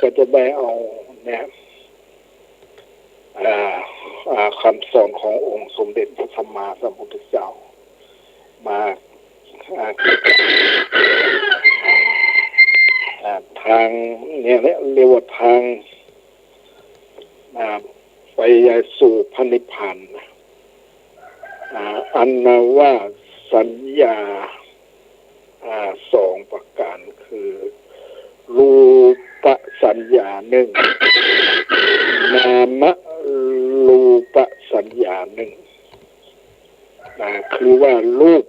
ก็จะได้เอาเนี่ยคำสอนขององค์สมเด็จพระสัมมาสัมพุทธเจ้ามาทางเนี่ยเรียกว่าทางไปสู่พระนิพพานอันนาว่าสัญญาสองประการคือรูปสัญญาหนึ่งนามรูปสัญญาหนึ่งคือว่ารูป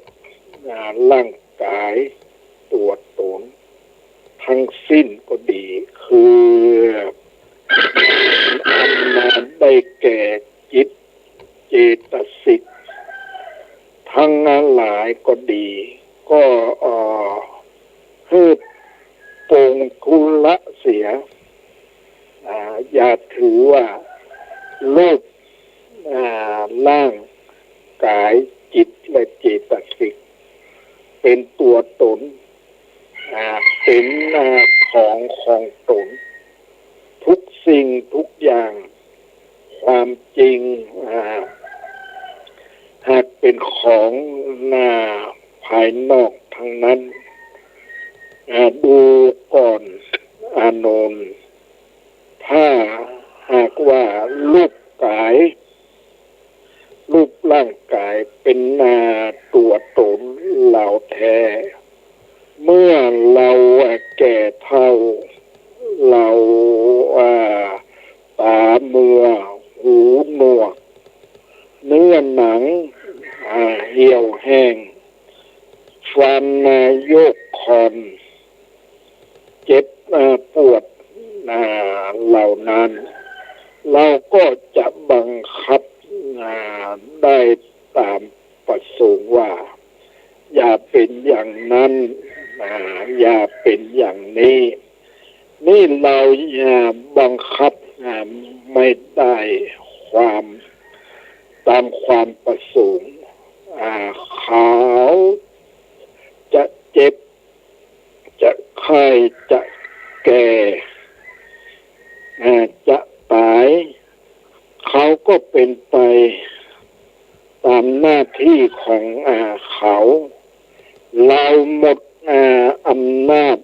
ร่างกายตัวตนทั้งสิ้นก็ดีคืออันนั้นได้แก่จิตเจตสิกทั้งหลายก็ดีก็ให้ปรงกุละเสียอย่าถือว่ารูปร่างกายจิตและเจตสิกเป็นตัวตนเป็นของตนทุกสิ่งทุกอย่างความจริงหากเป็นของภายนอกทั้งนั้นดูก่อนอานนท์ถ้าหากว่ารูปร่างกายเป็นตัวตนเราแท้เมื่อเราแก่เฒ่าเราตาเมื่อหูหนวกเนื้อหนังเหี่ยวแห้งฟันโยกคอนเจ็บปวดเหล่านั้นเราก็จะบังคับได้ตามประสงค์ว่าอย่าเป็นอย่างนั้นอย่าเป็นอย่างนี้นี่เราบังคับไม่ได้ความตามความประสงค์เขาจะเจ็บจะไข้จะแก่จะตายเขาก็เป็นไปตามหน้าที่ของเขาเราหมดอำนาจ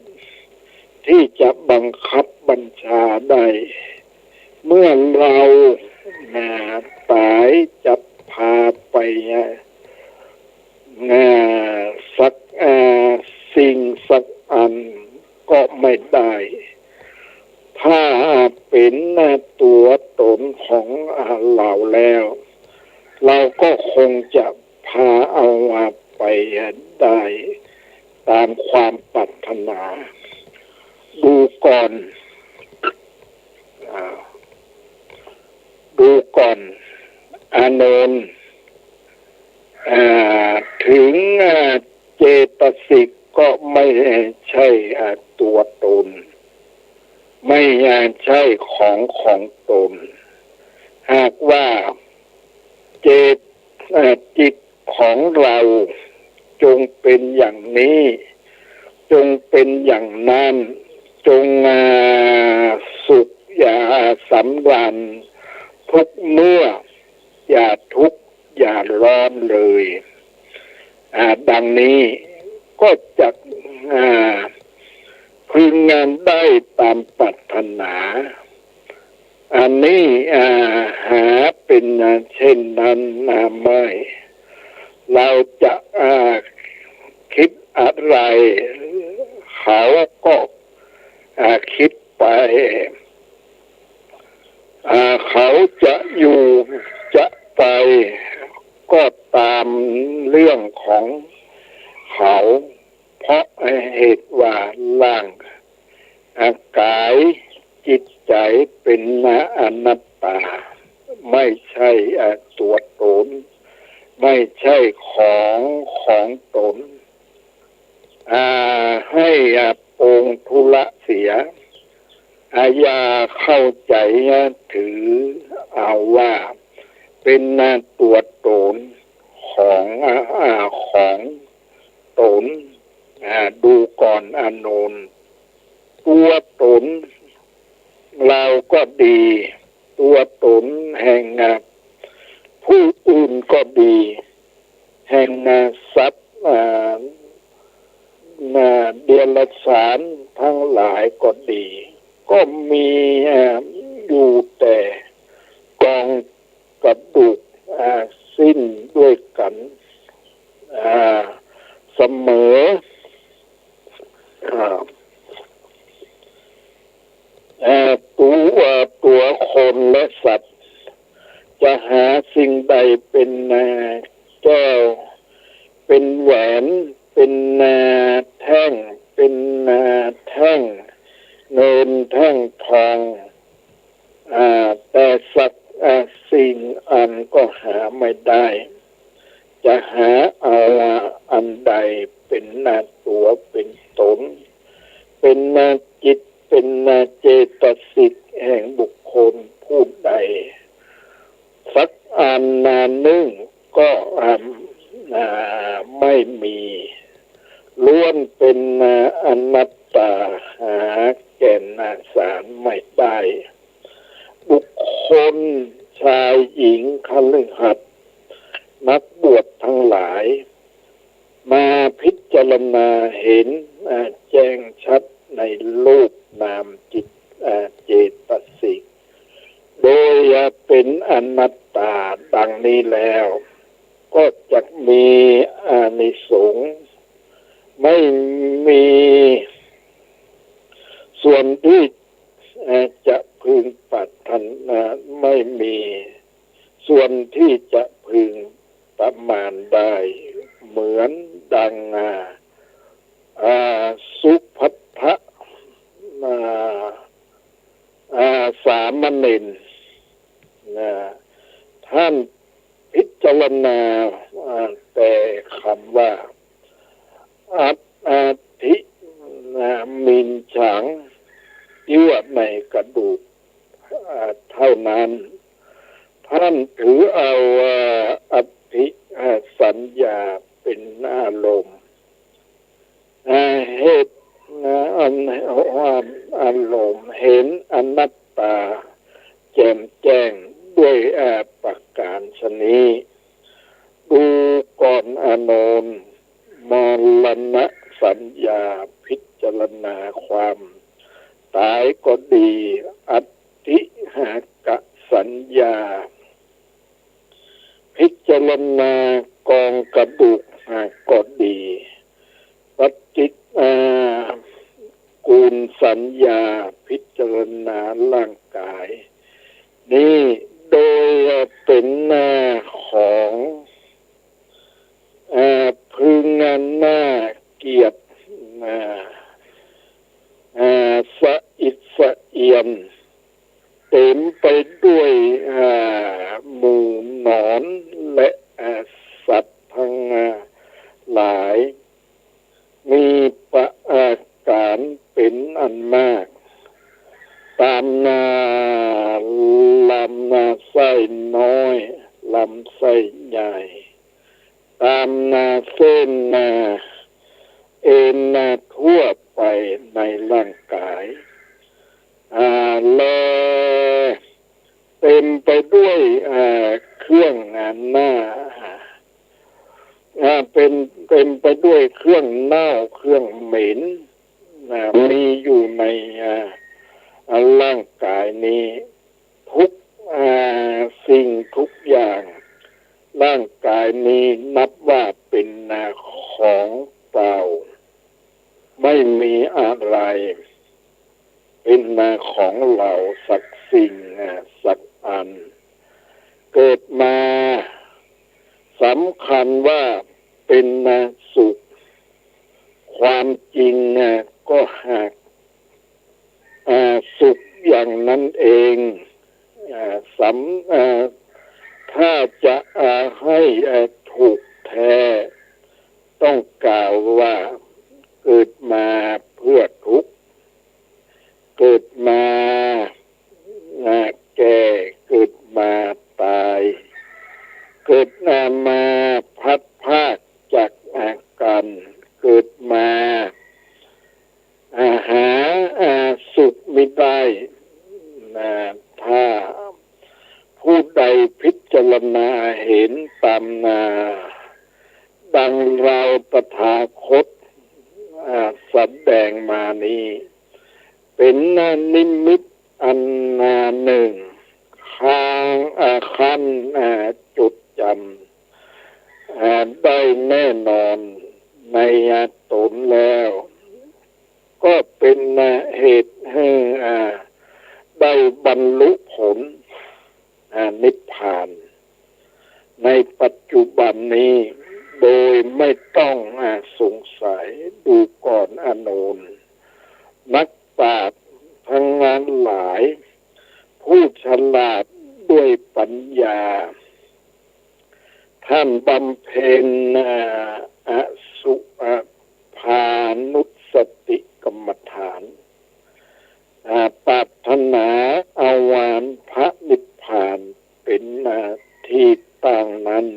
ที่จะบังคับบัญชาได้เมื่อเราตายจะพาไปสักสิ่งสักอันก็ไม่ได้ถ้าเป็นตัวตนของเราแล้วเราก็คงจะพาเอาไปได้ตามความปรารถนาดูก่อนอานนท์ถึงเจตสิกก็ไม่ใช่ตัวตนไม่ใช่ของตนหากว่าจิตของเราจงเป็นอย่างนี้จงเป็นอย่างนั้นจงสุขอย่าสำราญทุกเมื่ออย่าทุกข์อย่าร้อนเลยดังนี้ก็จะพึงงานได้ตามปรารถนาอันนี้หาเป็นเช่นนั้นไม่เราจะคิดอะไรเขาก็คิดไปเขาจะอยู่จะไปก็ตามเรื่องของเขาเพราะเหตุว่าร่างกายจิตใจเป็นอนัตตาไม่ใช่ตัวตนไม่ใช่ของตนให้ปรงทุละเสียอย่าเข้าใจถือเอาว่าเป็นตัวตนของตนดูก่อนอานนท์ตัวตน ดี ตัวตนแห่งผู้อื่นก็ดี แห่งสัตว์เดรัจฉานทั้งหลายก็ดี ก็มีอยู่แต่กองกระดูกสิ้นด้วยกันเสมอตัวคนและสัตว์จะหาสิ่งใดเป็นแก้วเป็นแหวนเป็นแท่งเป็นแท่งเงินแท่งทองแต่สัตว์สิ่งอันก็หาไม่ได้จะหาอันใดเป็นตัวเป็นตนเป็นจิตเป็นเจตสิกแห่งบุคคลผู้ใดสักอันหนึ่งก็ไม่มีล้วนเป็นอนัตตาหาแก่นสารไม่ได้บุคคลชายหญิงคฤหัสถ์นักบวชทั้งหลายมาพิจารณาเห็นแจ้งชัดในรูปนามจิตเจตสิกโดยเป็นอนัตตาดังนี้แล้วก็จะมีอานิสงส์ไม่มีส่วนที่จะพึงปรารถนาไม่มีส่วนที่จะพึงประมาณได้เหมือนดังสุภัททะสามเณรท่านพิจารณาแต่คำว่าอัตถิมินฉังเยื่อในกระดูกเท่านั้นท่านถือเอาอัตถิสัญญาเป็นอารมณ์เหตุอารมณ์เห็นอนัตตาแจ่มแจ้งด้วยประการชนี้ดูก่อนอานนท์มรณะสัญญาพิจารณาความตายก็ดีอัตถิหากสัญญาพิจารณากองกระดูกก็ดีปฏิกูลสัญญาพิจารณาร่างกายนี่โดยเป็นของพึงน่าเกียรติสะอิดสะเอียนเต็มไปด้วยหมู่หนอนและสัตว์ทั้งหลายมีประการเป็นอันมากตามลำไส้น้อยลำไส้ใหญ่ตามเส้นเอ็นทั่วไปในร่างกายและเต็มไปด้วยเครื่องหน้าเป็นไปด้วยเครื่องเน่าเครื่องเหม็นมีอยู่ในร่างกายนี้ทุกสิ่งทุกอย่างร่างกายนี้นับว่าเป็นของเปล่าไม่มีอะไรเป็นของเราสักสิ่งสักอันเกิดมาสำคัญว่าเป็นสุขความจริงก็หากสุขอย่างนั้นเองถ้าจะให้ถูกแท้ต้องกล่าวว่าเกิดมาเพื่อทุกข์เกิดมาแก่เกิดมาตายเกิดมาพัดพรากจากกันเกิดมาหาสุขไม่ได้ นะถ้าผู้ใดพิจารณาเห็นตามดังเราตถาคตแสดงมานี้เป็นนิมิตอันหนึ่งขั้นจุดจำได้แน่นอนในตนแล้วก็เป็นเหตุให้ได้บรรลุผลนิพพานในปัจจุบันนี้โดยไม่ต้องสงสัยดูก่อนอานนท์นักปราชญ์ทั้งนั้นหลายผู้ฉลาดด้วยปัญญาท่านบำเพ็ญอสุภานุสติกรรมฐานปรารถนาเอาวานพระนิพพานเป็นที่ตั้งนั้น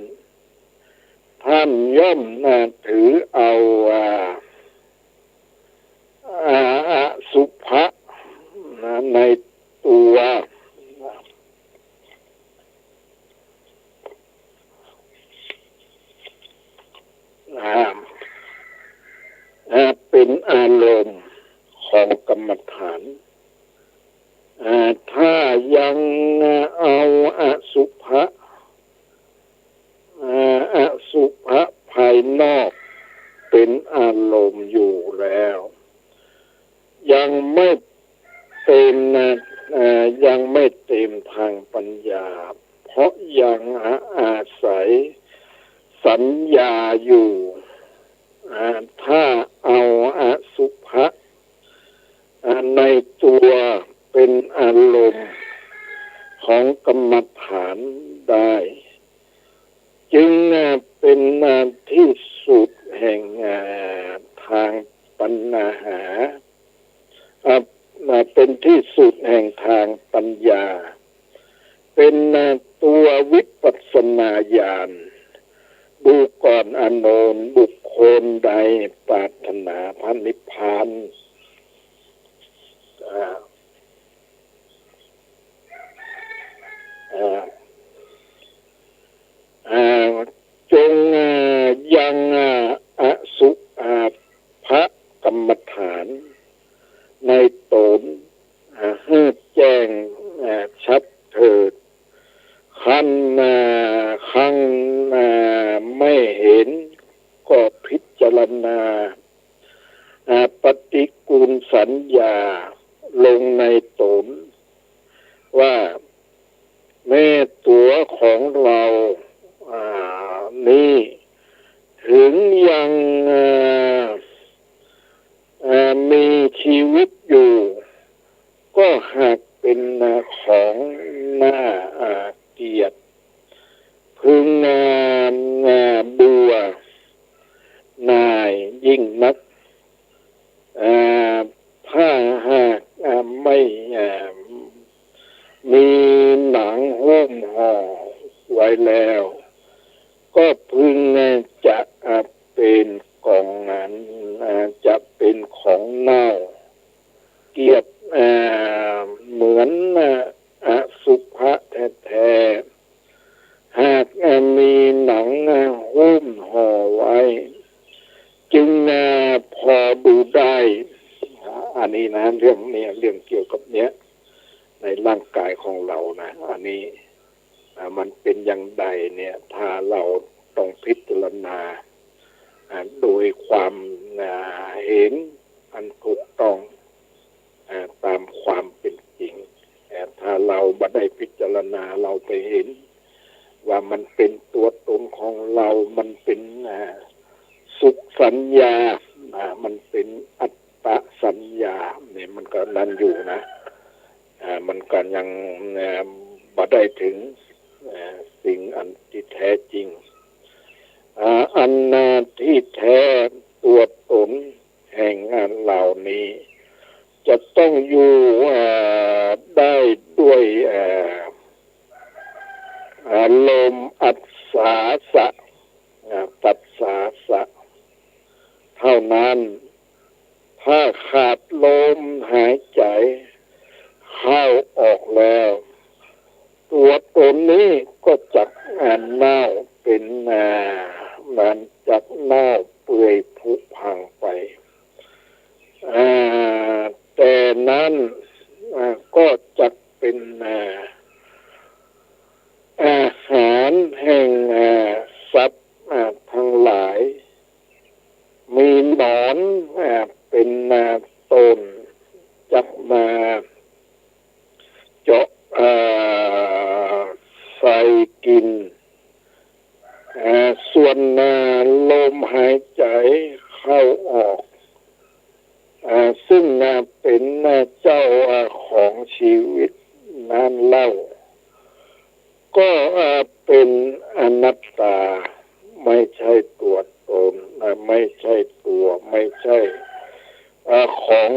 ท่านย่อมถือเอาสุภะในตัวเป็นอารมณ์ของกรรมฐานถ้ายังเอาอสุภะภายนอกเป็นอารมณ์อยู่แล้วยังไม่เต็มทางปัญญาเพราะยังอาศัยสัญญาอยู่ถ้าเอาอสุภะในตัวเป็นอารมณ์ของกรรมฐานได้จึงเป็นที่สุดแห่งทางปัญหาเป็นที่สุดแห่งทางปัญญาเป็นตัววิปัสสนาญาณดูก่อนอานนท์บุคคลใดปรารถนาพระนิพพานจงยังอสุภกรรมฐานในตนให้แจ้งชัดเถิดขั้นไม่เห็นก็พิจารณาปฏิกูลสัญญาลงในตนว่าแม่ตัวของเรานี่ถึงยังมีชีวิตอยู่ก็หากเป็นของน่าเกลียดพึงบัวนายยิ่งนักถ้าหากไม่มีหนังหุ้มห่อไว้แล้วก็พึงจะเป็นกองนั้นจะเป็นของเน่าเกียรติเหมือนอสุภะแท้ๆหากมีหนังหุ้มห่อไว้จึงพอดูได้อันนี้นะเรื่องเกี่ยวกับเนี้ยในร่างกายของเรานะอันนี้มันเป็นอย่างใดเนี่ยถ้าเราต้องพิจารณาโดยความเห็นอันถูกต้องตามความเป็นจริงถ้าเราไม่ได้พิจารณาเราไปเห็นว่ามันเป็นตัวตนของเรามันเป็นสุขสัญญามันเป็นอัตตสัญญาเนี่ยมันก็นั่นอยู่นะมันก็ยังบ่ได้ถึงสิ่งอันที่แท้จริงอันที่แท้ตัวตนแห่งงานเหล่านี้จะต้องอยู่ได้ด้วยลมอัศสาสะปัสสาสะเท่านั้นถ้าขาดลมหายใจเข้าออกแ นี้ก็จักเน่าเป็นมันจักเน่าเปื่อยผุพังไปแต่นั้นก็จักเป็นอาหารแห่งสัตว์ทั้งหลายมีหนอนเป็นต้นจักมาเจาะใส่กินส่วนลมหายใจเข้าออกซึ่งเป็นเจ้าของชีวิตนั้นเล่าก็เป็นอนัตตาไม่ใช่ตัวตนไม่ใช่ตัวไม่ใช่ของ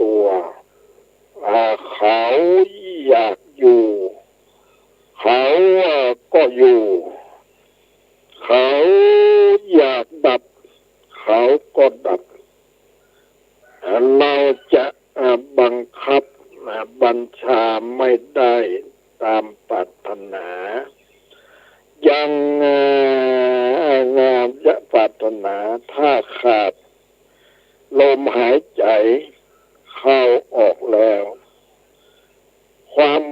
ตัวเขาอยากอยู่เขาก็อยู่เขาอยากดับเขาก็ดับเราจะบังคับบัญชาไม่ได้ตามปรารถนายังจะปรารถนาถ้าขาดลมหายใจเข้าออกแล้วความ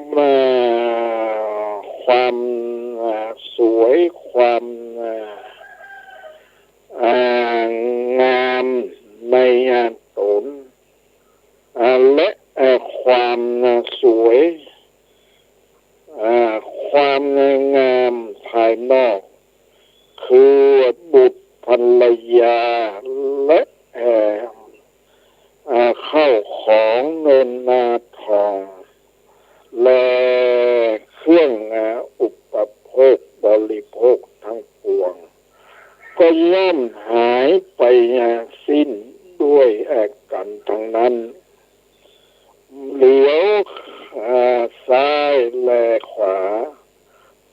สวยความงามในตนและความสวยความงามภายนอกคือบุตรภรรยาและเข้าของเงินทองและเครื่องอุปโภคบริโภคทั้งปวงก็ย่อมหายไปสิ้นด้วยกันทั้งนั้นเหลียวซ้ายและขวา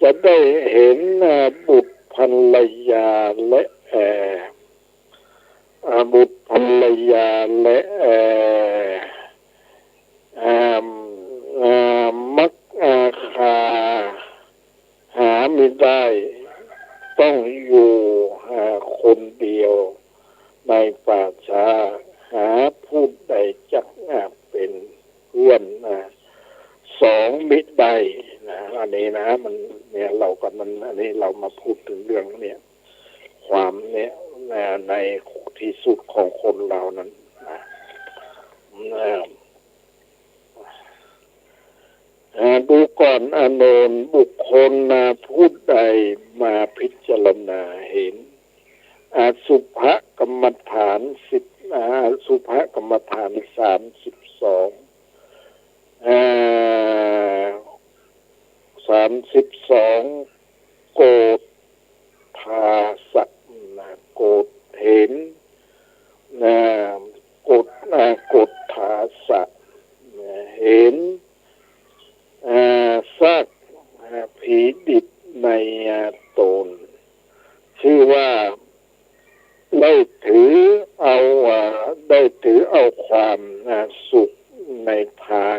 จะได้เห็นบุตรภรรยาและบุตรภรรยาและมักคาหาไม่ได้ต้องอยู่คนเดียวในป่าช้าหาผู้ใดจักเป็นเพื่อนสองมิตรใดอันนี้มันเนี่ยเรากับมันอันนี้เรามาพูดถึงเรื่องเนี่ยความเนี่ยในที่สุดของคนเรานั้นดูก่อนอานนท์บุคคลผู้ใดมาพิจารณาเห็นสุภกรรมฐานสุภกรรมฐาน32 โกฏฐาสักโกฏเห็นโกฏฐาสักเห็นซากผีดิบในตนชื่อว่าได้ถือเอาความสุขในทาง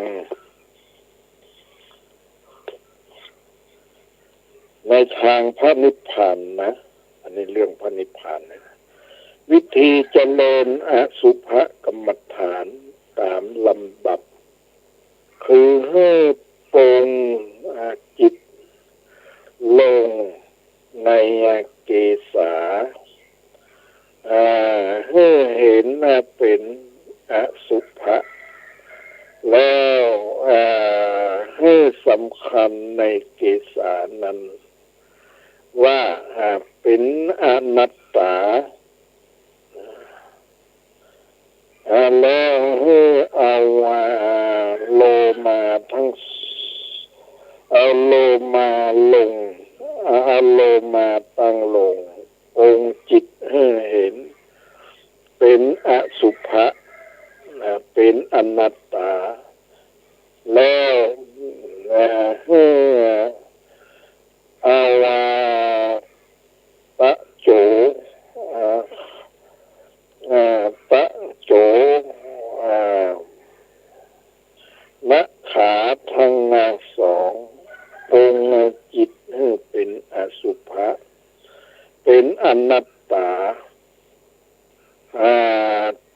พระนิพพานนะอันนี้เรื่องพระนิพพานนะวิธีเจริญอสุภกรรมฐานตามลำดับคือให้ปรงจิตลงในเกศาให้เห็นเป็นอสุภะแล้วให้สำคัญในเกศานั้นว่าเป็นอนัตตาแล้วให้เอาโลมาทั้งเอาโลมาลงเอาโลมาตั้งลงองค์จิตให้เห็นเป็นอสุภะเป็นอนัตตาแล้วให้เอาปะโจณขาทั้งสององค์ นัตตา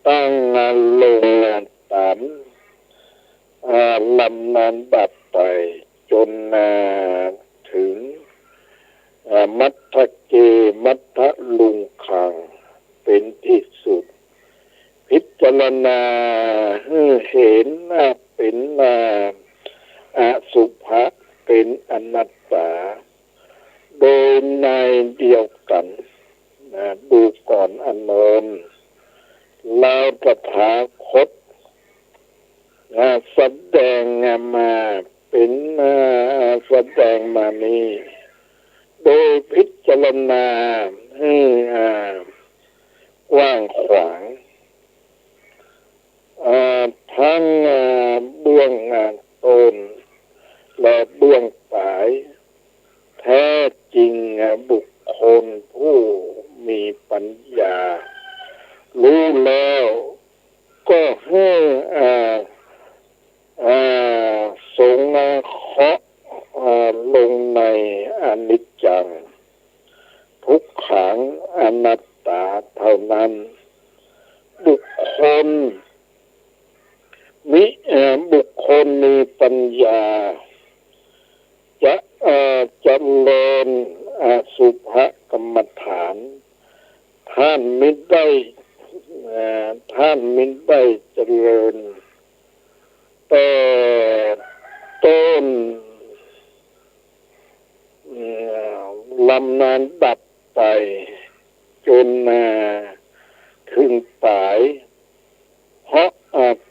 ตั้งลงตันลำนานดับไปจนถึงมัทธเกมัทธลุงคังเป็นที่สุดพิจารณาเห็นเป็นอสุภะเป็นอนัตตาโดยในเดียวกันดูก่อนอานนท์เราตถาคตแสดงมาเป็นแสดงมานี้โดยพิจารณากว้างขวางทั้งเบื้องต้นและเบื้องปลายแท้จริงบุคคลผู้มีปัญญารู้แล้วก็ให้ทรงเคาะลงในอนิจจังทุกขังอนัตตาเท่านั้นบุคคลมีปัญญาจะเจริญอสุภกรรมฐานท่านไม่ได้เจริญแต่ต้นลำนานดับไปจนถึงตายเพราะ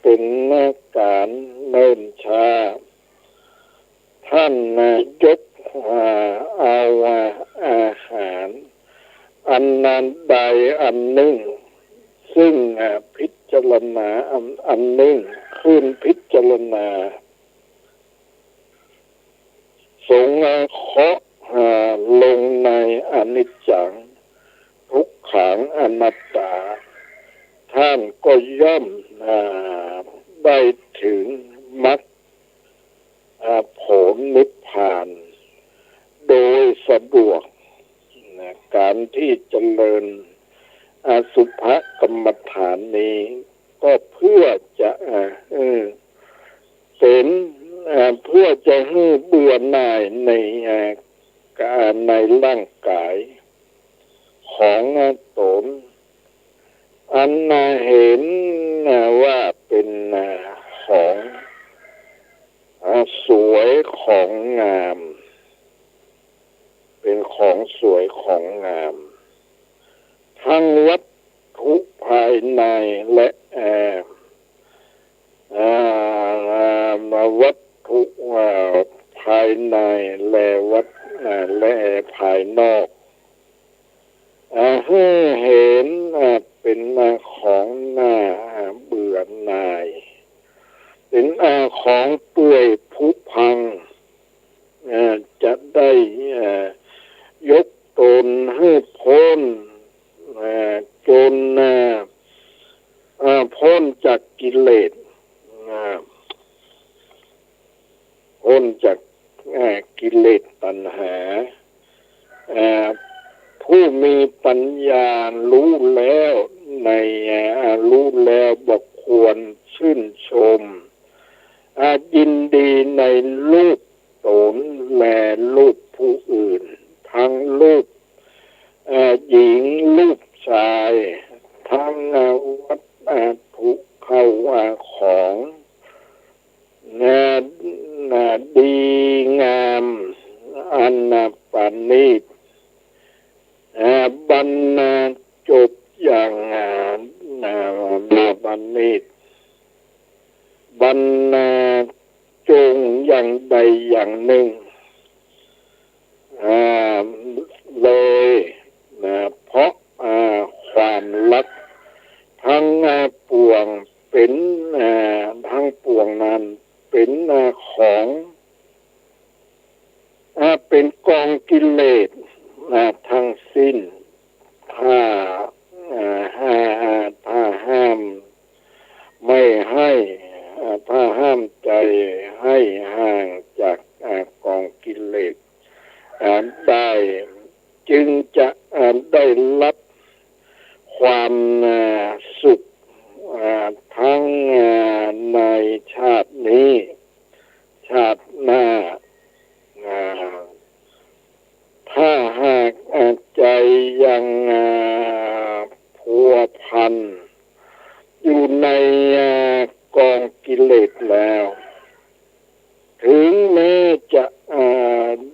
เป็นการเนิ่นช้าท่านยกเอาอาหารอันนั้นใดอันหนึ่งซึ่งพิจารณาอันหนึ่งขึ้นพิจารณาทรงเคาะลงในอนิจจังทุกขังอนัตตาท่านก็ย่อมได้ถึงมรรคผลนิพพานโดยสะดวกการที่เจริญอสุภกรรมฐานนี้ก็เพื่อจะเป็นเพื่อจะให้เบื่อหน่ายในร่างกายของตนอันเห็นว่าเป็นของสวยของงามเป็นของสวยของงามทั้งวัตถุภายในและวัตถุภายในและภายนอกให้เห็นเป็นของหน้าเบื่อหน่ายเป็นของเปื่อยผุพังจะได้ยกตนให้พ้นจนพ้นจากกิเลสพ้นจากกิเลสตัณหาผู้มีปัญญารู้แล้วบอกควรชื่นชมยินดีในรูปตนและรูปผู้อื่นทั้งรูปหญิงรูปชายทั้งวัตถุเข้าของดีงามอันประณีตบรรณาจบอย่างประณีตบรรณาจงอย่างใดอย่างหนึ่งเลยเพราะความรักทั้งปวงเป็นทั้งปวงนั้นเป็นของเป็นกองกิเลสทั้งสิ้นถ้าห้ามไม่ให้ถ้าห้ามใจให้ห่างจากกองกิเลสได้จึงจะได้ล แล้ว ถึงแม้จะ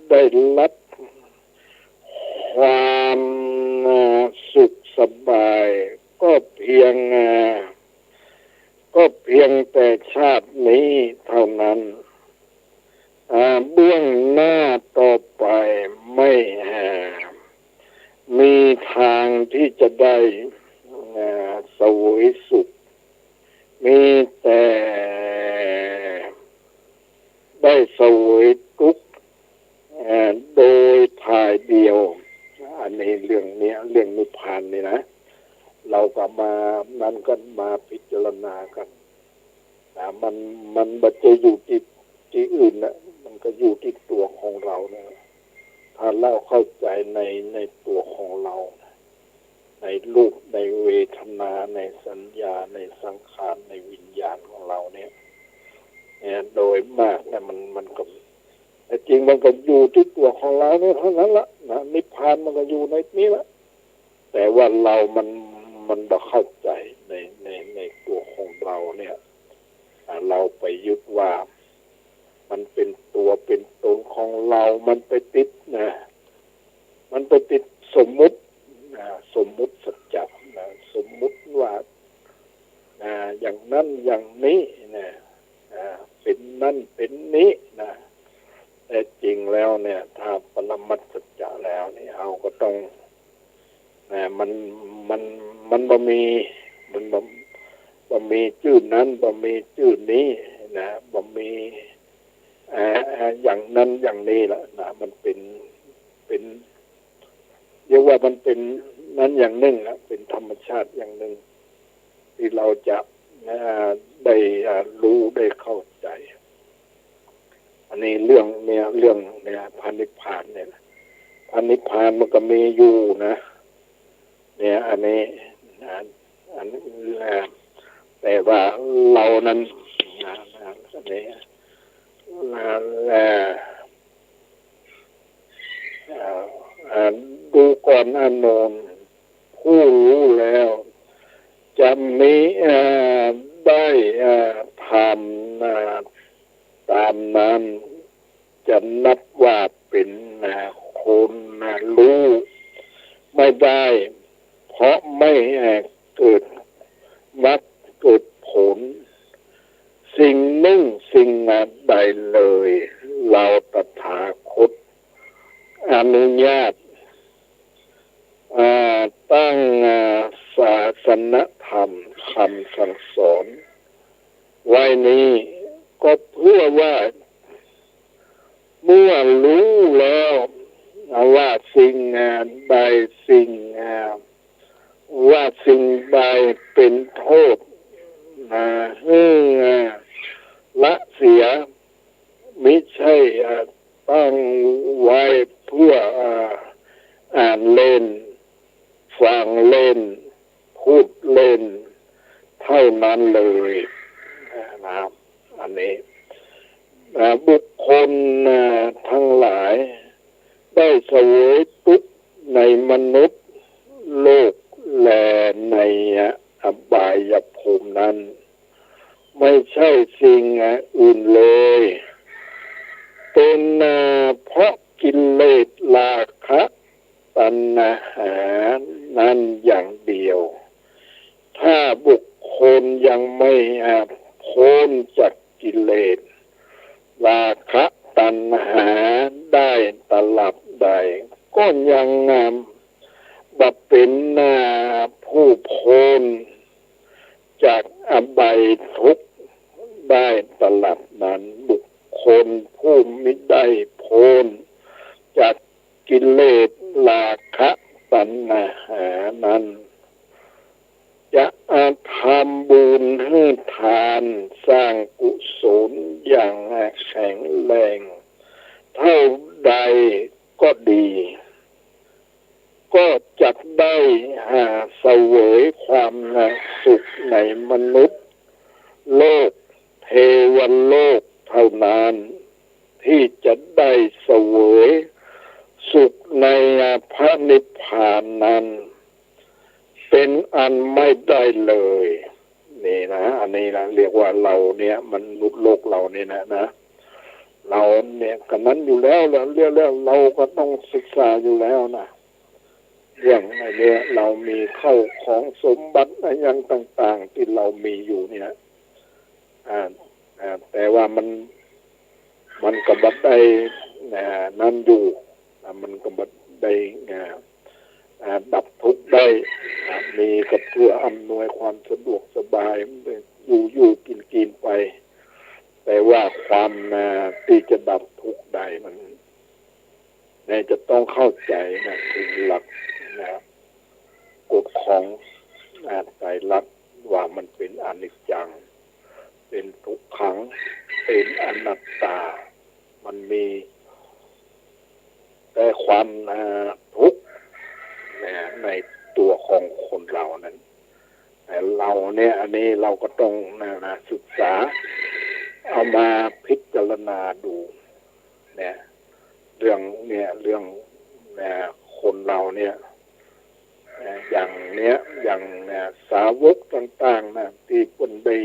ได้รับความสุขสบายก็เพียงแต่ชาตินี้เท่านั้นเบื้องหน้าต่อไปไม่มีทางที่จะได้เสวยสุขมีแต่ได้เสวยทุกข์โดยถ่ายเดียวอันนี้เรื่องนิพพานนี่นะเราก็มันก็มาพิจารณากันมันไม่จะอยู่ที่อื่นนะมันก็อยู่ที่ตัวของเราเนี่ยถ้าเราเข้าใจในตัวของเราในรูปในเวทนาในสัญญาในสังขารในวิญญาณของเราเนี่ยโดยมากเนี่ยมันก็แต่จริงมันก็อยู่ที่ตัวของเราเนี่ยเท่านั้นละนะนิพพานมันก็อยู่ในนี้ละแต่ว่าเรามันบ่เข้าใจในตัวของเราเนี่ยเราไปยึดว่ามันเป็นตัวเป็นตนของเรามันไปติดนะมันไปติดสมมุติสัจจะนะสมมุติว่าอย่างนั้นอย่างนี้นะเป็นนั่นเป็นนี้นะแต่จริงแล้วเนี่ยถ้าปรมัตถสัจจะแล้วนี่เราก็ต้องมันบ่มีชื่อนั้นบ่มีชื่อนี้นะบ่มีอย่างนั้นอย่างนี้ละนะมันเป็นเรียกว่ามันเป็นนั้นอย่างหนึ่งนะเป็นธรรมชาติอย่างหนึ่งที่เราจะได้รู้ได้เข้าใจอันนี้เรื่องพระนิพพานเนี่ยพระนิพพานมันก็มีอยู่นะเนี่ยอันนี้แต่ว่าเรานั้นอันนี้ดูก่อนอานนท์ผู้รู้แล้วจะมีได้ทำตามนั้นจะนับว่าเป็นคนรู้ไม่ได้เพราะไม่เกิดมรรคเกิดผลสิ่งหนึ่งสิ่งใดเลยเราตถาคตอนุญาตตั้งศาสนธรรมคำสั่งสอนไว้นี้ก็เพื่อว่าเมื่อรู้แล้วว่าสิ่งใดว่าสิ่งใดเป็นโทษละเสียมิใช่ตั้งไว้เพื่ออ่านเล่นฟังเล่นพูดเล่นเท่านั้นเลยนะอันนี้บุคคลทั้งหลายได้เสวยทุกข์ในมนุษย์โลกและในอบายภูมินั้นไม่ใช่สิ่งอื่นเลยเป็นเพราะกิเลสราคะตัณหานั้นอย่างเดียวถ้าบุคคลยังไม่พ้นจากกิเลสราคะตัณหาได้ตลับใดก็ยังบ่เป็นผู้พ้นจากอบายทุกข์ได้ตลับนั้นบุคคลผู้มิได้พ้นจากกิเลสราคะตัณหานั้นจะทำบุญให้ทานสร้างกุศลอย่างแข็งแรงเท่าใดก็ดีก็จะได้เสวยความสุขในมนุษย์โลกเทวโลกเท่านั้นที่จะได้เสวยสุขในพระนิพพานนั้นเป็นอันไม่ได้เลย นี่นะอันนี้นะเรียกว่าเราเนี่ยมันนุษย์โลกเราเนี่ยนะเราเนี่ยกันนั้นอยู่แล้วแล้วเรื่องเราก็ต้องศึกษาอยู่แล้วนะเรื่องอะไรเนี่ยเรามีเข้าของสมบัติอะไรอย่างต่างๆที่เรามีอยู่เนี่ยแต่ว่ามันก็บัดได้นั่นอยู่มันก็บัดได้ดับทุกข์ได้มีก็เพื่ออำนวยความสะดวกสบายอยู่กินไปแต่ว่าความที่จะดับทุกข์ได้มันจะต้องเข้าใจนะถึงหลักกฎของไตรลักษณ์ว่ามันเป็นอนิจจังเป็นทุกขังเป็นอนัตตามันมีแต่ความทุกข์ในตัวของคนเรานั้นแต่เราเนี่ยอันนี้เราก็ต้องศึกษาเอามาพิจารณาดูเนี่ยเรื่องคนเราเนี่ยอย่างสาวกต่างๆนะที่คนดี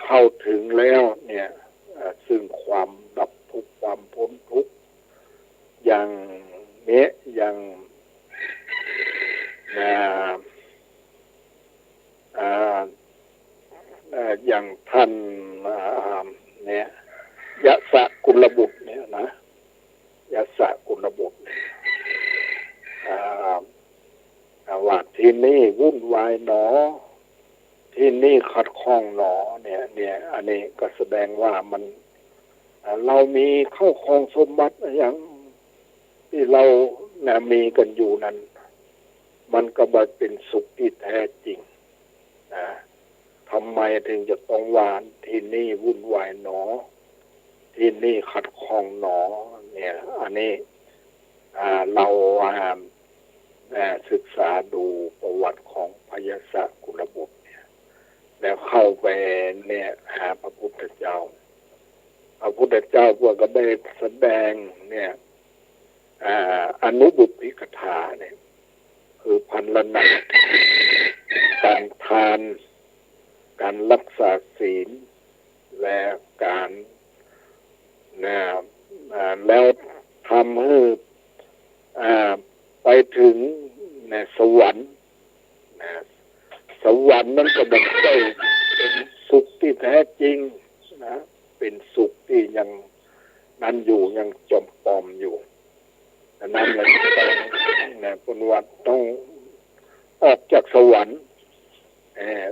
เข้าถึงแล้วเนี่ยซึ่งความดับทุกข์ความพ้นทุกข์อย่างนี้อย่างท่านเนี่ยยะสะกุลบุตรเนี่ยนะยะสะกุลบุตรว่าที่นี่วุ่นวายหนอที่นี่ขัดข้องหนอเนี่ยอันนี้ก็แสดงว่ามันเรามีเข้าของสมบัติอย่างที่เรามีกันอยู่นั้นมันก็บ่เป็นสุขที่แท้จริงนะทำไมถึงจะต้องหวานที่นี่วุ่นวายหนอที่นี่ขัดข้องหนอเนี่ยอันนี้เราศึกษาดูประวัติของพยาศกุลบุตรเนี่ยแล้วเข้าไปเนี่ยหาพระพุทธเจ้าพระพุทธเจ้าพวกก็ได้แสดงเนี่ยอนุบุพพิกถาเนี่ยคือพันละหนักการทานการรักษาศีลและการแล้วทำให้ไปถึงสวรรค์สวรรค์นั้นก็แบบได้เป็นสุขที่แท้จริงนะเป็นสุขที่ยังนั้นอยู่ยังจมปอมอยู่นั้นเลยต้องคุณวัดต้องออกจากสวรรค์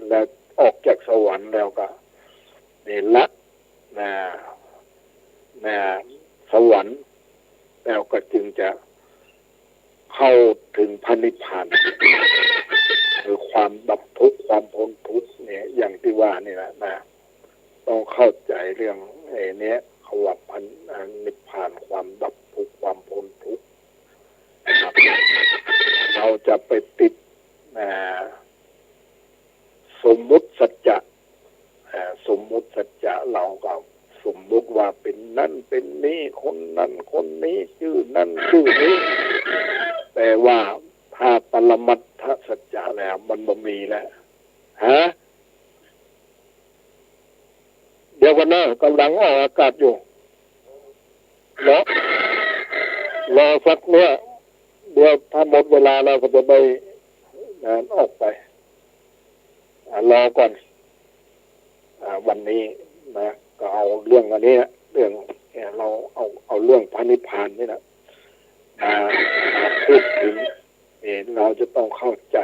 แล้วออกจากสวรรค์แล้วก็ละสวรรค์แล้วก็จึงจะเข้าถึงพระนิพพานคือความดับทุกข์ความพ้นทุกข์เนี่ยอย่างที่ว่านี่นะต้องเข้าใจเรื่องนี้เขาว่าพันนิพพานความดับทุกข์ความพ้นทุกข์เราจะไปติดสมมุติสัจจะสมมุติสัจจะเราก็สมมุติว่าเป็นนั่นเป็นนี้คนนั้นคนนี้ชื่อนั่นชื่อนี้แต่ว่าถ้าปรมัตถสัจจะแล้วมันบ่มีแล้วเดี๋ยวกันนะกำลังออกอากาศอยู่รอสักเนี่ยเดี๋ยวถ้าหมดเวลาเราก็จะไปออกไปรอก่อนวันนี้นะก็เอาเรื่องอันนี้เรื่องเราเอาเรื่องพระนิพพานนี่นะพูดถึงเราจะต้องเข้าใจ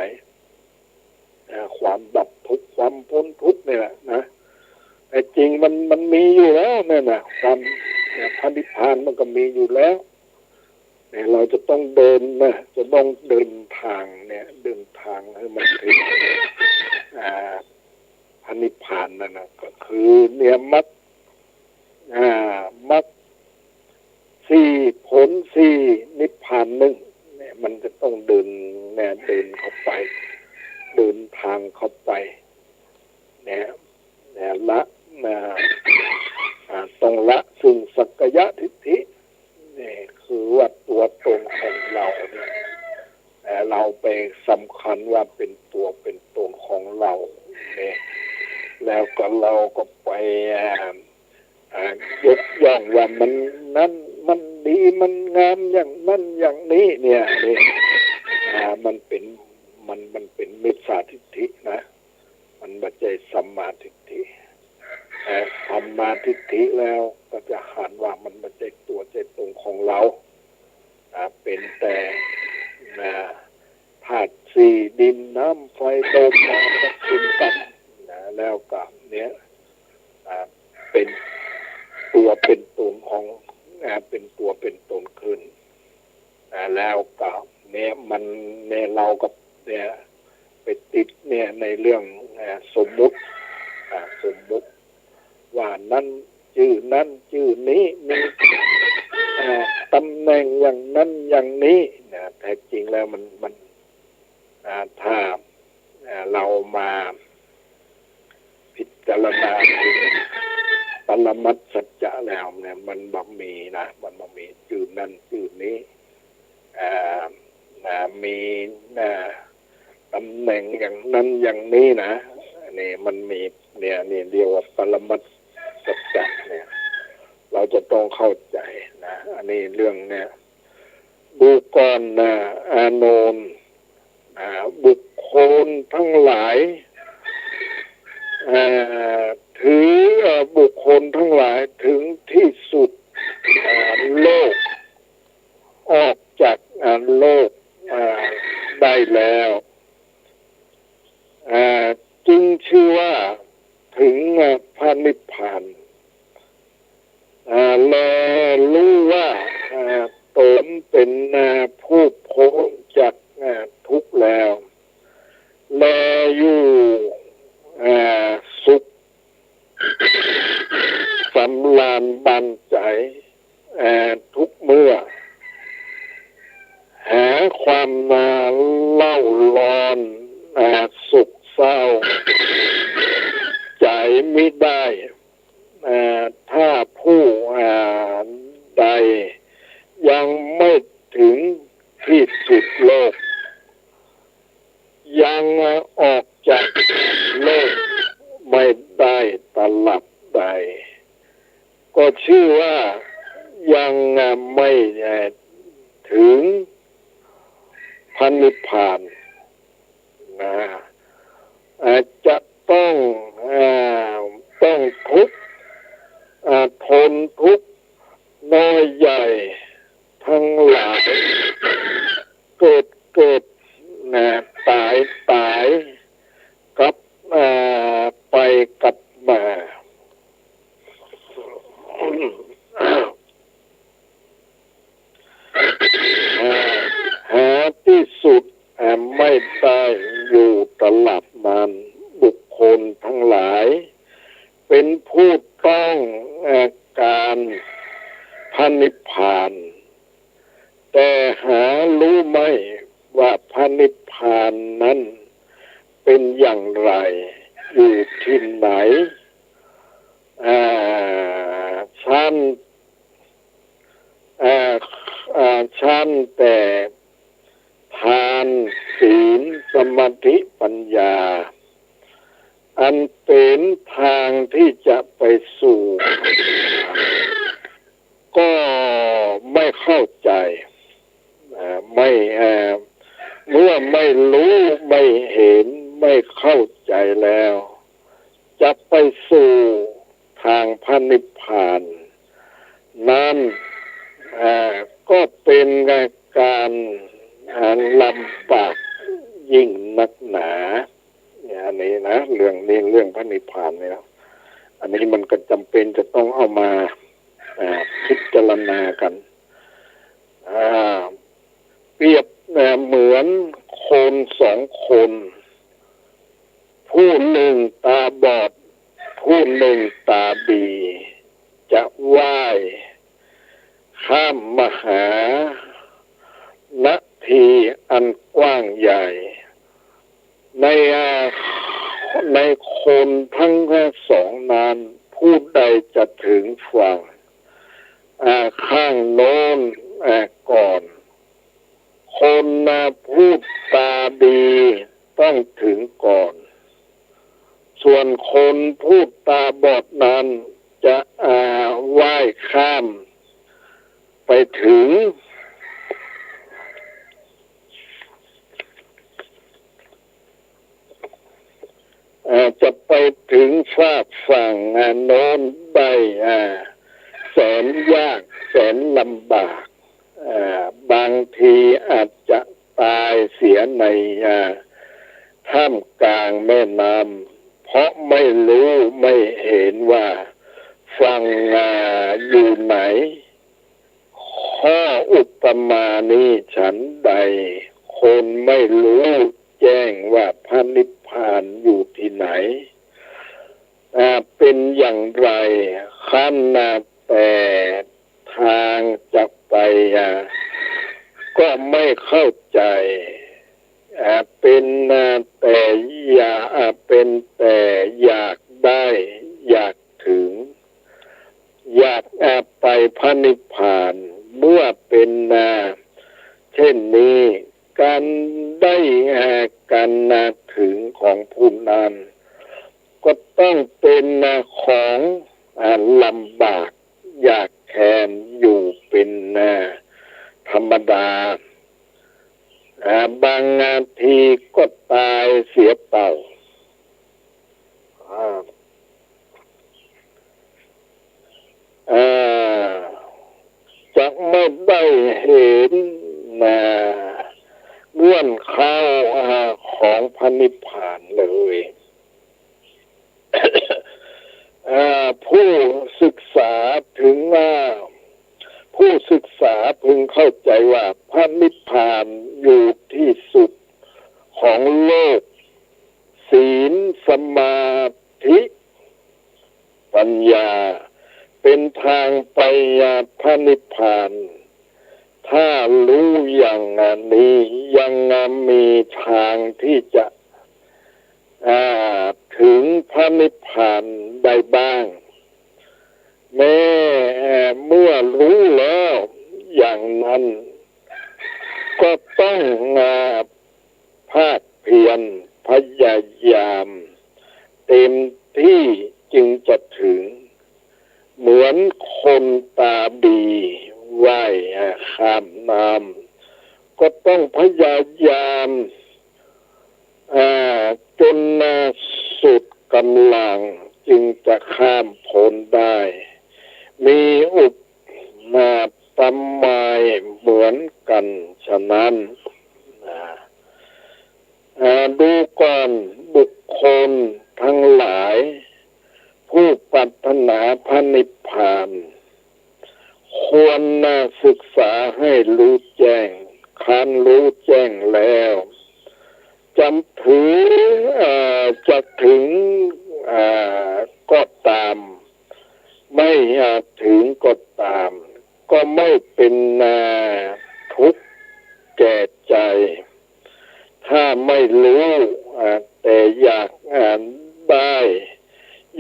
ความดับทุกข์ความพ้นทุกข์นี่แหละนะแต่จริงมันมีอยู่แล้วเนี่ยนะความพระนิพพานมันก็มีอยู่แล้วเราจะต้องเดินนะจะต้องเดินทางเนี่ยเดินทางให้มันถึงพระนิพพานนั่นนะก็คือเนี่ยมรรคสี่ผลสี่นิพพานหนึ่งเนี่ยมันจะต้องเดินเข้าไปเดินทางเข้าไปเนี่ยละต้องละซึ่งสักกายทิฏฐินี่คือว่าตัวตนของเราเนี่ยเราไปสำคัญว่าเป็นตัวเป็นตนของเรา เราก็ไปยกย่องว่ามันนั้นมันดีมันงามอย่างนั้นอย่างนี้เนี่ยนี่มันเป็นมิจฉาทิฏฐินะมันไม่ใช่สัมมาทิฏฐิสัมมาทิฏฐิแล้วก็จะหันว่ามันไม่ใช่ตัวใจตรงของเราเป็นแต่ธาตุสี่ดินน้ำไฟลมก็คุณกันแล้วก็เนี้ยเป็นตัวเป็นตนของเป็นตัวเป็นตนขึ้นแล้วก็เนี่ยมันเนี่ยเราก็เนี่ยไปติดเนี่ยในเรื่องสมมุติว่านั้นชื่อนั้นชื่อนี้มีตำแหน่งอย่างนั้นอย่างนี้นะแท้จริงแล้วมันถ้าเรามาพิจารณาถึงปรมัตถสัจจะแล้วเนี่ยมันบ่มีนะมันบ่มีชื่อนั้นชื่อนี้มีตำแหน่งอย่างนั้นอย่างนี้นะนี่มันมีเนี่ยนี่เรียกว่าปรมัตถสัจจะเนี่ยเราจะต้องเข้าใจนะอันนี้เรื่องเนี่ยดูก่อนนะอานนท์บุคคลทั้งหลายถือบุคคลทั้งหลายถึงที่สุดโลกออกจากโลกได้แล้วจึงชื่อว่าถึงพระนิพพานและรู้ว่าตนเป็นผู้พ้นจากทุกข์แล้วและอยู่สุขสำราญบันใจทุกเมื่อหาความเล่าร้อนสุขเศร้าใจไม่ได้ถ้าผู้ใดยังไม่ถึงที่สุดโลกยังออกจากโลกไม่ได้ตลับใดก็ชื่อว่ายังไม่ถึงพระนิพพานนะจะต้องทุกข์ทนทุกข์น้อยใหญ่ทั้งหลายเกิดตายกับไปกับมาหาที่สุดไม่ได้อยู่ตลอดมันบุคคลทั้งหลายเป็นผู้ต้องการพระนิพพานแต่หารู้ไหมว่าพระนิพพานนั้นเป็นอย่างไรอยู่ที่ไหนชั้นแต่ทานศีลสมาธิปัญญาอันเป็นทางที่จะไปสู่ก็ไม่เข้าใจไม่เมื่อไม่รู้ไม่เห็นไม่เข้าใจแล้วจะไปสู่ทางพระนิพพานนั้นก็เป็นการลำบากยิ่งนักหนาเนี่ยอันนี้นะเรื่องพระนิพพานเนี่ยอันนี้มันก็จำเป็นจะต้องเอามาพิจารณากันเปรียบเหมือนคนสองคนผู้หนึ่งตาบอดผู้หนึ่งตาดีจะว่ายข้ามมหานาทีอันกว้างใหญ่ในคนทั้งสองนั้นผู้ใดจะถึงฝั่งข้างโน้นก่อนคนผู้ตาดีต้องถึงก่อนส่วนคนผู้ต แสนยากแสนลำบากบางทีอาจจะตายเสียในท่ามกลางแม่น้ำเพราะไม่รู้ไม่เห็นว่าฝั่งอยู่ไหนข้ออุปมานี้ฉันใดคนไม่รู้แจ้งว่าพระนิพพานอยู่ที่ไหนเป็นอย่างไรขั้นแต่ทางจะไปก็ไม่เข้าใจเป็นแต่อยากได้อยากถึงอยากไปพระนิพพานเมื่อเป็นเช่นนี้การได้การถึงของผู้นั้นก็ต้องเป็นของลำบากยากแค้นอยู่เป็นธรรมดาบางทีก็ตายเสียเปล่าจะไม่ได้เห็นเงื่อนเข้าของพระนิพพานเลยผู้ศึกษาถึงผู้ศึกษาพึงเข้าใจว่าพระนิพพานอยู่ที่สุดของโลกศีลสมาธิปัญญาเป็นทางไปพระนิพพานถ้ารู้อย่างนี้ยังมีทางที่จะถึงพระนิพพานได้บ้างแม้เมื่อรู้แล้วอย่างนั้นก็ต้องภาคเพียรพยายามเต็มที่จึงจะถึงเหมือนคนตาดีว่ายข้ามน้ำก็ต้องพยายามจนสุดกำลังจึงจะข้ามพ้นได้มีอุปมาเหมือนกันฉะนั้นดูก่อนบุคคลทั้งหลายผู้ปรารถนาพระนิพพานควรศึกษาให้รู้แจ้งคันรู้แจ้งแล้วจะถึงก็ตามไม่ถึงก็ตามก็ไม่เป็นทุกข์แก่ใจถ้าไม่รู้แต่อยากได้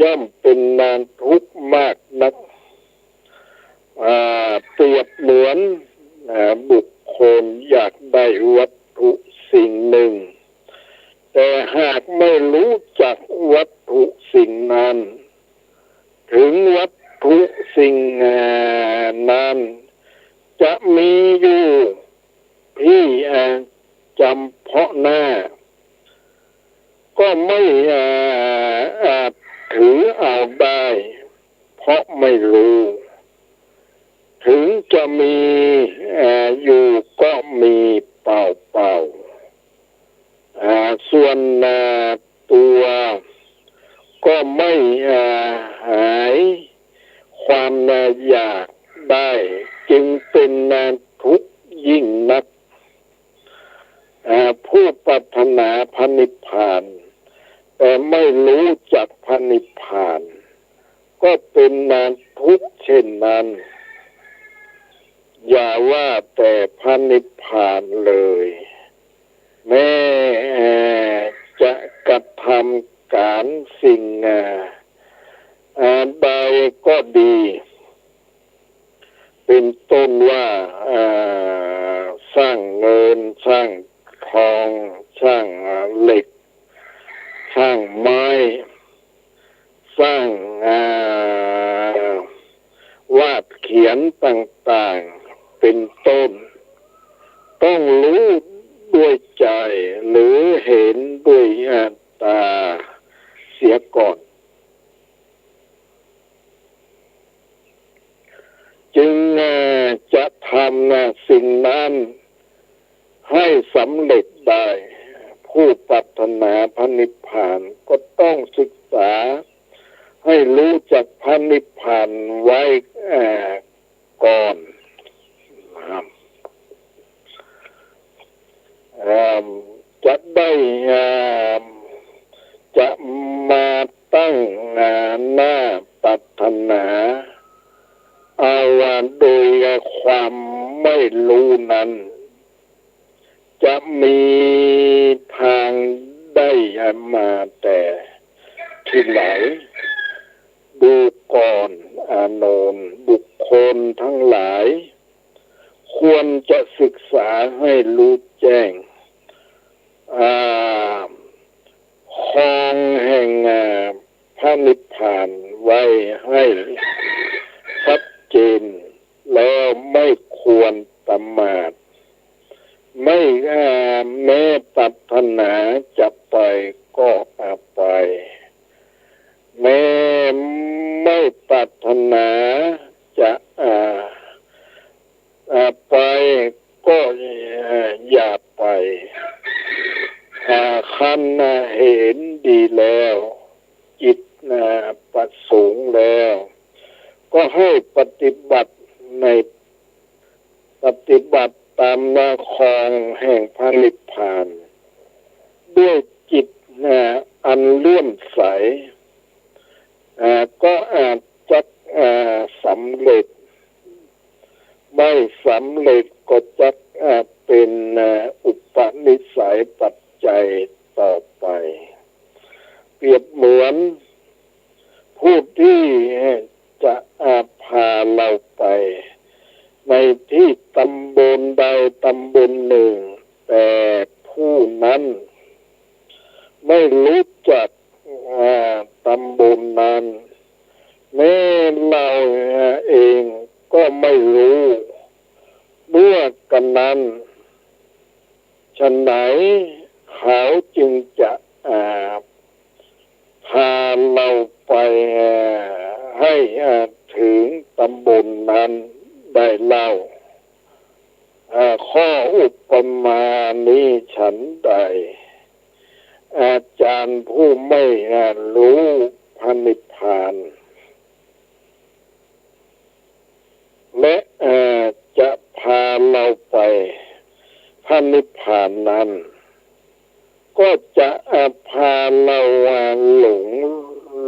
ย่อมเป็นทุกข์มากนักเปรียบเหมือนบุคคลอยากได้วัตถุสิ่งหนึ่งแต่หากไม่รู้จักวัตถุสิ่งนั้นถึงวัตถุสิ่งนั้นจะมีอยู่ที่จำเพาะหน้าก็ไม่ถือเอาได้เพราะไม่รู้ถึงจะมีอยู่ก็มีเปล่าส่วนตัวก็ไม่หายความอยากได้จึงเป็นทุกข์ยิ่งนักผู้ปรารถนาพระนิพพานแต่ไม่รู้จักพระนิพพานก็เป็นทุกข์เช่นนั้นอย่าว่าแต่พระนิพพานเลยแม้จะกระทำการสิ่งใดก็ดีเป็นต้นว่าสร้างเงินสร้างทองสร้างเหล็กสร้างไม้สร้างวาดเขียนต่างๆเป็นต้นต้องรู้ด้วยใจหรือเห็นด้วยตาเสียก่อน จะทำสิ่งนั้นให้สำเร็จได้ผู้ปรารถนาพระนิพพานก็ต้องศึกษาให้รู้จักพระนิพพานไว้ก่อนจะได้จะมาตั้งหน้าปรารถนาเอาโดยความไม่รู้นั้นจะมีทางได้มาแต่ที่ไหนดูก่อนอานนท์บุคคลทั้งหลายควรจะศึกษาให้รู้แจ้งครองแห่งพระนิพพานไว้ให้ชัดเจนแล้วไม่ควรประมาทไม่แม้ปรารถนาจะไปก็ไปแม้ไม่ปรารถนาจะไปก็อย่าไปคันเห็นดีแล้วจิตประสงค์แล้วก็ให้ปฏิบัติตามแนวคองแห่งพระนิพพานด้วยจิตอันเลื่อมใสก็อาจจะสำเร็จไม่สำเร็จก็จะเป็นอุปนิสัยปัจจัยต่อไปเปรียบเหมือนผู้ที่จะพาเราไปในที่ตำบลใดตำบลหนึ่งแต่ผู้นั้นไม่รู้จักตำบลนั้นแม้เราเองก็ไม่รู้เมื่อกันนั้นฉะไหนเขาจึงจะพาเราไปให้ถึงตำบลนั้นได้เล่าข้ออุปมานี้ฉันใดอาจารย์ผู้ไม่รู้พระนิพพานและจะพาเราไปพระนิพพานนั้นก็จะพาเราหลง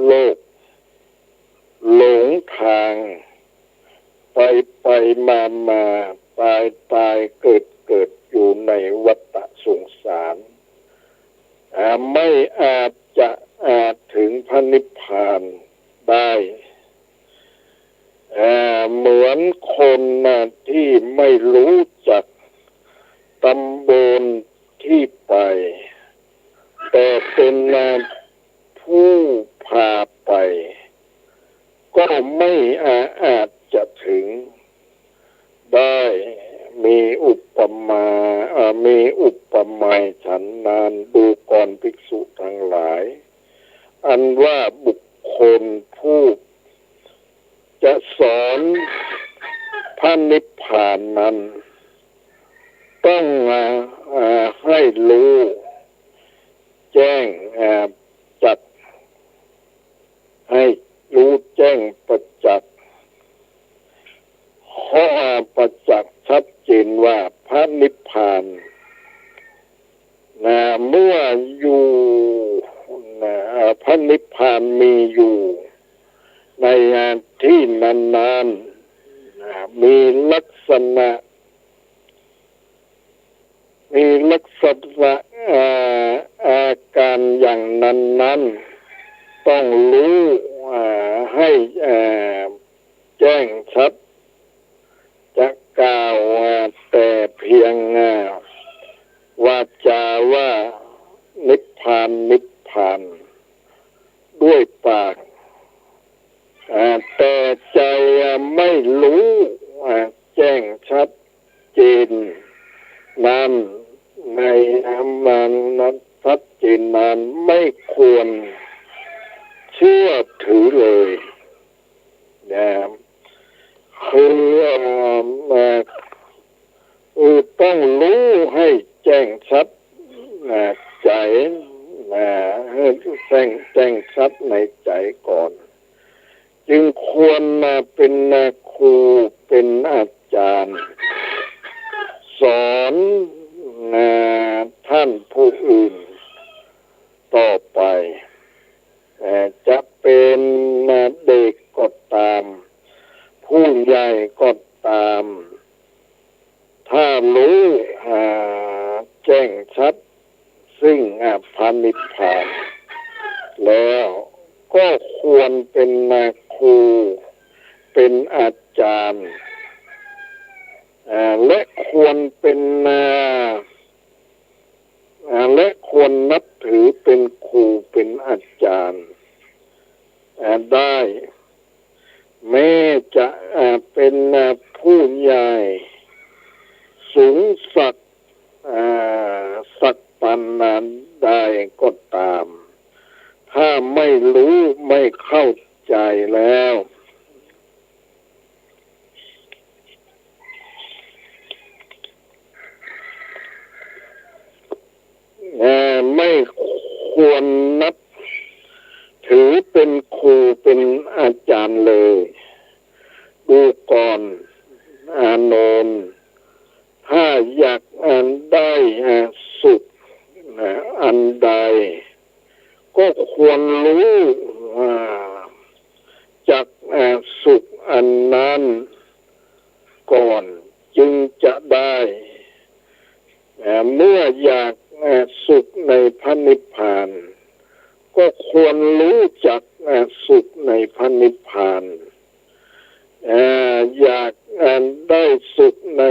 โลกหลงทางไปมาตายเกิดอยู่ในวัฏสงสารไม่อาจจะถึงพระนิพพานได้เหมือนคนที่ไม่รู้จักตำบลที่ไปแต่เป็นผู้พาไปก็ไม่อาจจะถึงได้มีอุปมาฉันนานดูก่อนภิกษุทั้งหลายอันว่าบุคคลผู้จะสอนพระนิพพานนั้นต้องให้รู้แจ้งจักให้รู้แจ้งประจักษ์ข้อประจักษ์ชัดเจนว่าพระนิพพานเมื่ออยู่พระนิพพานมีอยู่ในที่นั้นมีลักษณะอาการอย่างนั้นต้องรู้ให้แจ้งชัดจะกล่าวแต่เพียงวาจาว่านิพพานด้วยปากแต่ใจไม่รู้แจ้งชัดเจนนั้นในนั้นชัดเจนนั้นไม่ควรเชื่อถือเลยนะคือ แจ้งชัดในใจก่อนจึงควรมาเป็นครูเป็นอาจารย์สอนท่านผู้อื่นต่อไปจะเป็นเด็กก็ตามผู้ใหญ่ก็ตามถ้ารู้แจ้งชัดซึ่งพระนิพพานแล้วก็ควรเป็นครูเป็นอาจารย์และควรเป็นและควรนับถือเป็นครูเป็นอาจารย์ได้แม้จะเป็นผู้ใหญ่สูงสักปานนั้นได้ก็ตามถ้าไม่รู้ไม่เข้าใจแล้วไม่ควรนับถือเป็นครูเป็นอาจารย์เลยดูก่อนอานนท์ถ้าอยากได้สุขอันใดก็ควรรู้จากสุขอันนั้นก่อนจึงจะได้เมื่ออยากสุขในพระนิพพานก็ควรรู้จักสุขในพระนิพพานอยากได้สุขใน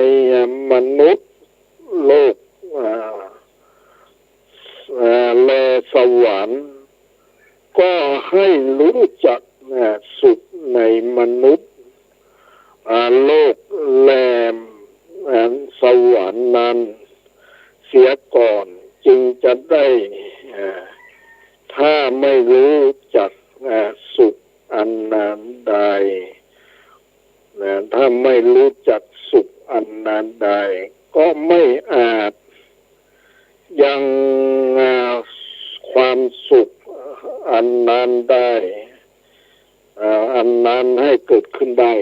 มนุษย์โลกและสวรรค์ก็ให้รู้จักสุขในมนุษย์โลกและสวรรค์นั้นเสียก่อนจึงจะได้ถ้าไม่รู้จักสุขอันนั้นใดถ้าไม่รู้จักสุขอันนั้นใดก็ไม่อาจยังความสุขอันนั้นได้อันนั้นให้เกิดขึ้นได้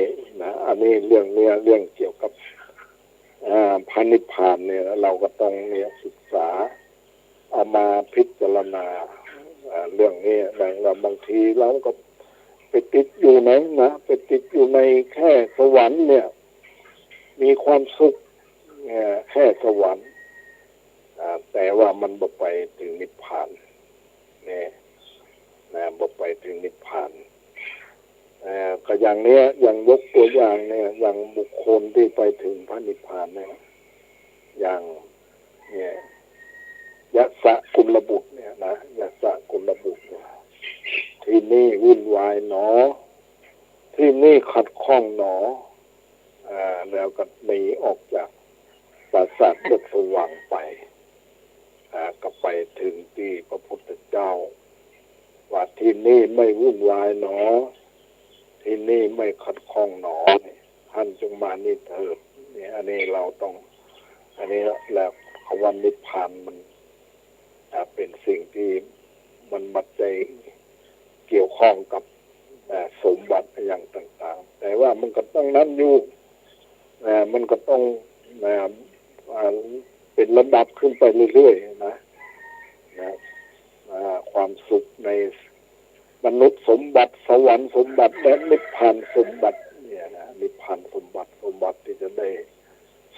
นะอันนี้เรื่องเกี่ยวกับพระนิพพานเนี่ยเราก็ต้องศึกษาเอามาพิจารณาเรื่องนี้บางทีเราก็ไปติดอยู่ไหนนะไปติดอยู่ในแค่สวรรค์เนี่ยมีความสุขแค่สวรรค์แต่ว่ามันบ่ไปถึงนิพพานเนี่ยบ่ไปถึงนิพพานก็อย่างเนี้ยอย่างยกตัวอย่างเนี่ยอย่างบุคคลที่ไปถึงพระนิพพานเนี่ยอย่างเนี่ยยะสะกุลบุตรเนี่ยนะยะสะกุลบุตรเนี่ยที่นี่วุ่นวายหนอที่นี่ขัดข้องหนอแล้วก็หนีออกจากปราสาทเลือดสว่างไปก็ไปถึงที่พระพุทธเจ้าว่าที่นี่ไม่วุ่นวายหนอที่นี่ไม่ขัดข้องหนอท่านจงมานี่เถิดนี่อันนี้เราต้องอันนี้แล้วคำว่านิพพานมันเป็นสิ่งที่มันบัดใจเกี่ยวข้องกับสมบัติอย่างต่างๆแต่ว่ามันก็ต้องนั้นอยู่มันก็ต้องเป็นระดับขึ้นไปเรื่อยๆนะความสุขในมนุษย์สมบัติสวรรค์สมบัติและนิพพานสมบัติเนี่ยนะนิพพานสมบัติที่จะได้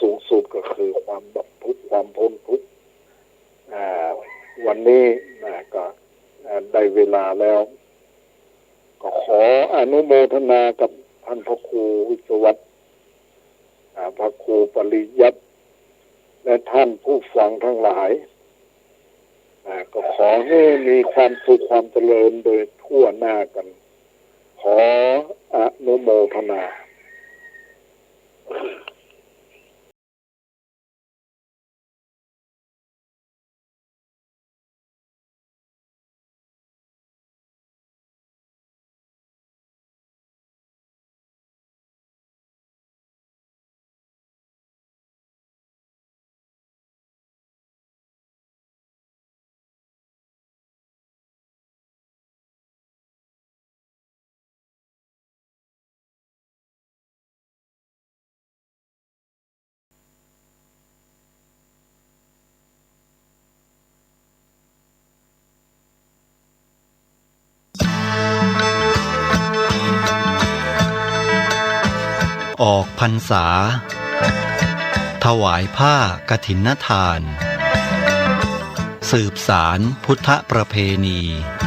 สูงสุดก็คือความดับทุกข์ความพ้นทุกข์วันนี้ก็ได้เวลาแล้วก็ขออนุโมทนากับท่านพระครูวิศวัตรพระครูปริยัติและท่านผู้ฟังทั้งหลายก็ขอให้มีความสุขความเจริญโดยทั่วหน้ากันขออนุโมทนา ออกพรรษาถวายผ้ากฐินทานสืบสารพุทธประเพณี